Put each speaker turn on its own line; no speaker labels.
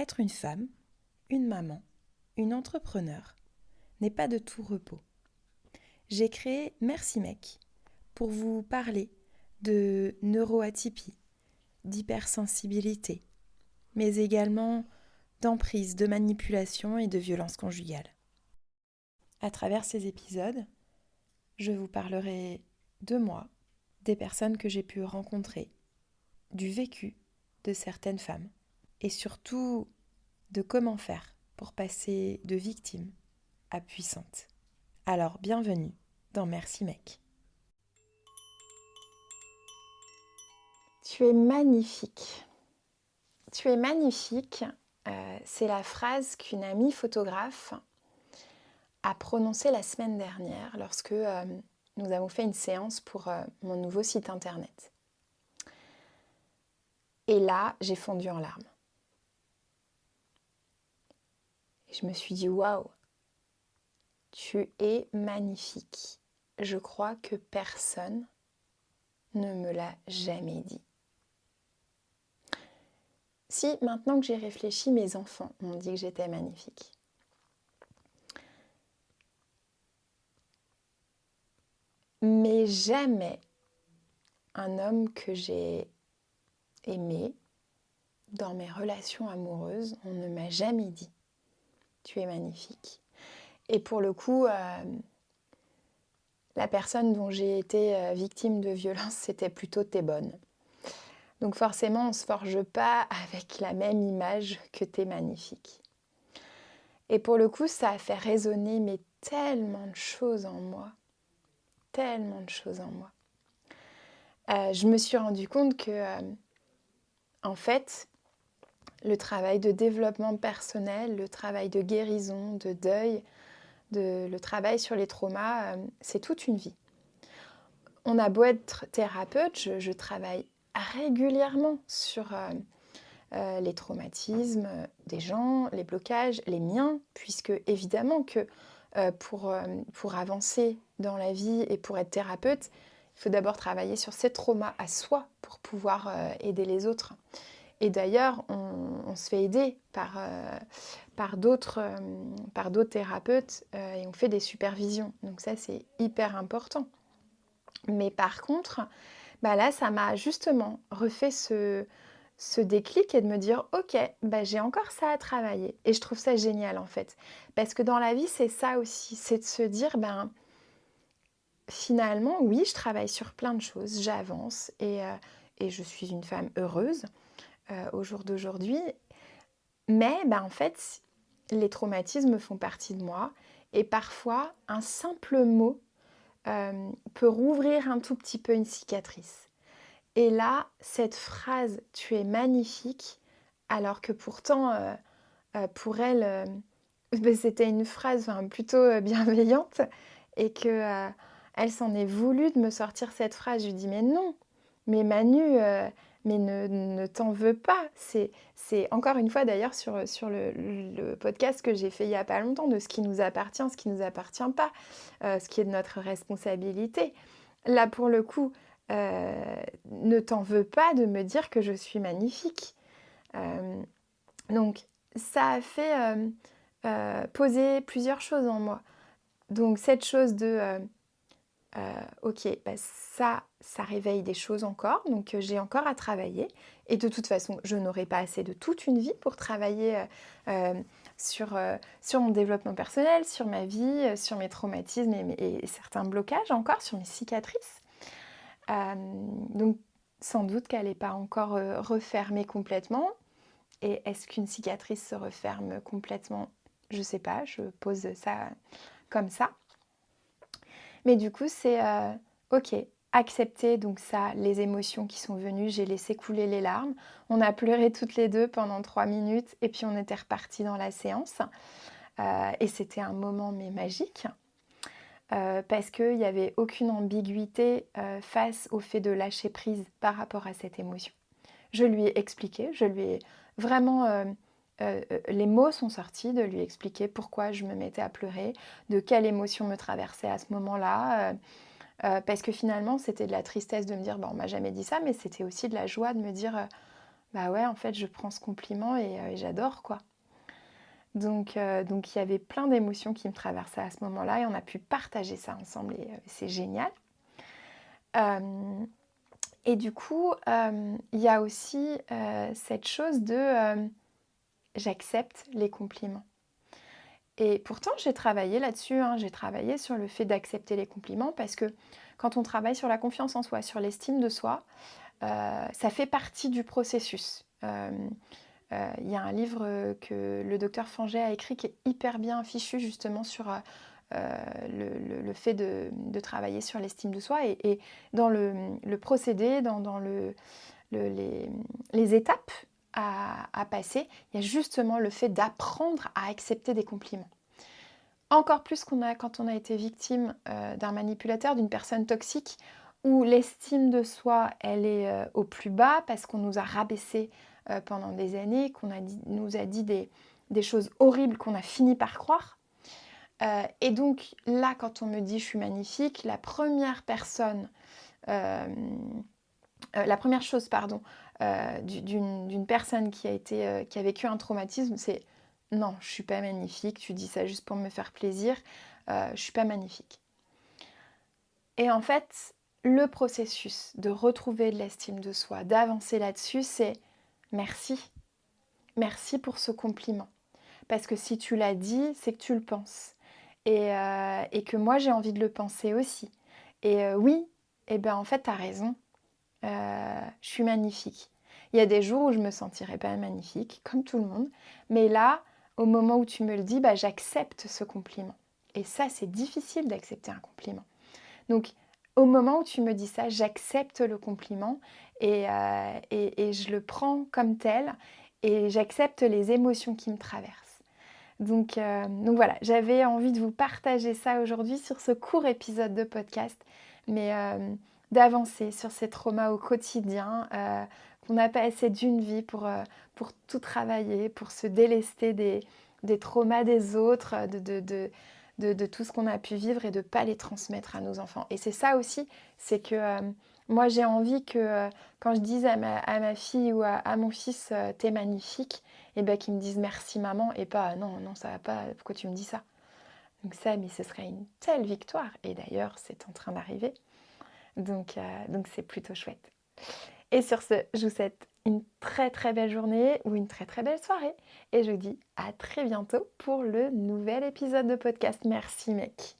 Être une femme, une maman, une entrepreneure n'est pas de tout repos. J'ai créé Merci Mec pour vous parler de neuroatypie, d'hypersensibilité, mais également d'emprise, de manipulation et de violence conjugale. À travers ces épisodes, je vous parlerai de moi, des personnes que j'ai pu rencontrer, du vécu de certaines femmes et surtout de comment faire pour passer de victime à puissante. Alors bienvenue dans Merci Mec.
Tu es magnifique. Tu es magnifique, c'est la phrase qu'une amie photographe a prononcée la semaine dernière lorsque nous avons fait une séance pour mon nouveau site internet. Et là, j'ai fondu en larmes. Et je me suis dit, waouh, tu es magnifique. Je crois que personne ne me l'a jamais dit. Si, maintenant que j'ai réfléchi, mes enfants m'ont dit que j'étais magnifique. Mais jamais un homme que j'ai aimé dans mes relations amoureuses, on ne m'a jamais dit « tu es magnifique ». Et pour le coup, la personne dont j'ai été victime de violence, c'était plutôt « t'es bonne ». Donc forcément, on ne se forge pas avec la même image que « t'es magnifique ». Et pour le coup, ça a fait résonner mais tellement de choses en moi. Tellement de choses en moi. Je me suis rendu compte que, en fait, le travail de développement personnel, le travail de guérison, de deuil, le travail sur les traumas, c'est toute une vie. On a beau être thérapeute, je travaille régulièrement sur les traumatismes des gens, les blocages, les miens, puisque évidemment que pour avancer dans la vie et pour être thérapeute, il faut d'abord travailler sur ses traumas à soi pour pouvoir aider les autres. Et d'ailleurs, on se fait aider par d'autres thérapeutes et on fait des supervisions. Donc ça, c'est hyper important. Mais par contre, là, ça m'a justement refait ce déclic et de me dire « Ok, j'ai encore ça à travailler ». Et je trouve ça génial en fait. Parce que dans la vie, c'est ça aussi. C'est de se dire finalement, oui, je travaille sur plein de choses, j'avance et je suis une femme heureuse au jour d'aujourd'hui. Mais en fait, les traumatismes font partie de moi et parfois, un simple mot peut rouvrir un tout petit peu une cicatrice. Et là, cette phrase « tu es magnifique », alors que pourtant, pour elle, c'était une phrase plutôt bienveillante et que elle s'en est voulu de me sortir cette phrase. Je lui dis « mais non, mais Manu, mais ne t'en veux pas ». C'est encore une fois d'ailleurs sur le podcast que j'ai fait il n'y a pas longtemps de ce qui nous appartient, ce qui ne nous appartient pas, ce qui est de notre responsabilité. Là, pour le coup, ne t'en veux pas de me dire que je suis magnifique. Donc, ça a fait poser plusieurs choses en moi. Donc, cette chose de ok, ça réveille des choses encore, donc j'ai encore à travailler. Et de toute façon, je n'aurai pas assez de toute une vie pour travailler sur mon développement personnel, sur ma vie, sur mes traumatismes et certains blocages encore, sur mes cicatrices. Donc, sans doute qu'elle n'est pas encore refermée complètement. Et est-ce qu'une cicatrice se referme complètement? Je ne sais pas, je pose ça comme ça. Mais du coup, c'est ok, accepter donc ça, les émotions qui sont venues, j'ai laissé couler les larmes. On a pleuré toutes les deux pendant 3 minutes et puis on était repartis dans la séance. Et c'était un moment mais magique. Parce qu'il n'y avait aucune ambiguïté face au fait de lâcher prise par rapport à cette émotion. Je lui ai expliqué, je lui ai vraiment... les mots sont sortis, de lui expliquer pourquoi je me mettais à pleurer, de quelle émotion me traversait à ce moment-là. Parce que finalement, c'était de la tristesse de me dire, on m'a jamais dit ça, mais c'était aussi de la joie de me dire, bah ouais, en fait, je prends ce compliment et j'adore, quoi. Donc il y avait plein d'émotions qui me traversaient à ce moment-là et on a pu partager ça ensemble et c'est génial. Euh, et du coup, il y a aussi cette chose de j'accepte les compliments. Et pourtant, j'ai travaillé là-dessus, hein, j'ai travaillé sur le fait d'accepter les compliments parce que quand on travaille sur la confiance en soi, sur l'estime de soi, ça fait partie du processus. Il y a un livre que le docteur Fanget a écrit qui est hyper bien fichu justement sur le fait de travailler sur l'estime de soi et dans le procédé, dans les étapes à passer, il y a justement le fait d'apprendre à accepter des compliments. Encore plus quand on a été victime d'un manipulateur, d'une personne toxique, où l'estime de soi, elle est au plus bas parce qu'on nous a rabaissé pendant des années, nous a dit des choses horribles qu'on a fini par croire. Et donc là, quand on me dit je suis magnifique, la première chose, d'une personne qui a vécu un traumatisme, c'est non, je suis pas magnifique, tu dis ça juste pour me faire plaisir, je suis pas magnifique. Et en fait, le processus de retrouver de l'estime de soi, d'avancer là-dessus, c'est merci. Merci pour ce compliment. Parce que si tu l'as dit, c'est que tu le penses. Et que moi, j'ai envie de le penser aussi. Et oui, eh ben, en fait, tu as raison. Je suis magnifique. Il y a des jours où je me sentirais pas magnifique, comme tout le monde. Mais là, au moment où tu me le dis, bah, j'accepte ce compliment. Et ça, c'est difficile d'accepter un compliment. Donc, au moment où tu me dis ça, j'accepte le compliment et je le prends comme tel et j'accepte les émotions qui me traversent. Donc voilà, j'avais envie de vous partager ça aujourd'hui sur ce court épisode de podcast, mais d'avancer sur ces traumas au quotidien, qu'on n'a pas assez d'une vie pour tout travailler, pour se délester des traumas des autres, de tout ce qu'on a pu vivre et de ne pas les transmettre à nos enfants. Et c'est ça aussi, c'est que moi j'ai envie que quand je dise à ma fille ou à mon fils t'es magnifique, et ben qu'ils me disent merci maman et pas non, non, ça va pas, pourquoi tu me dis ça? Donc ça, mais ce serait une telle victoire. Et d'ailleurs, c'est en train d'arriver. Donc c'est plutôt chouette. Et sur ce, je vous souhaite une très très belle journée ou une très très belle soirée. Et je vous dis à très bientôt pour le nouvel épisode de podcast. Merci mec.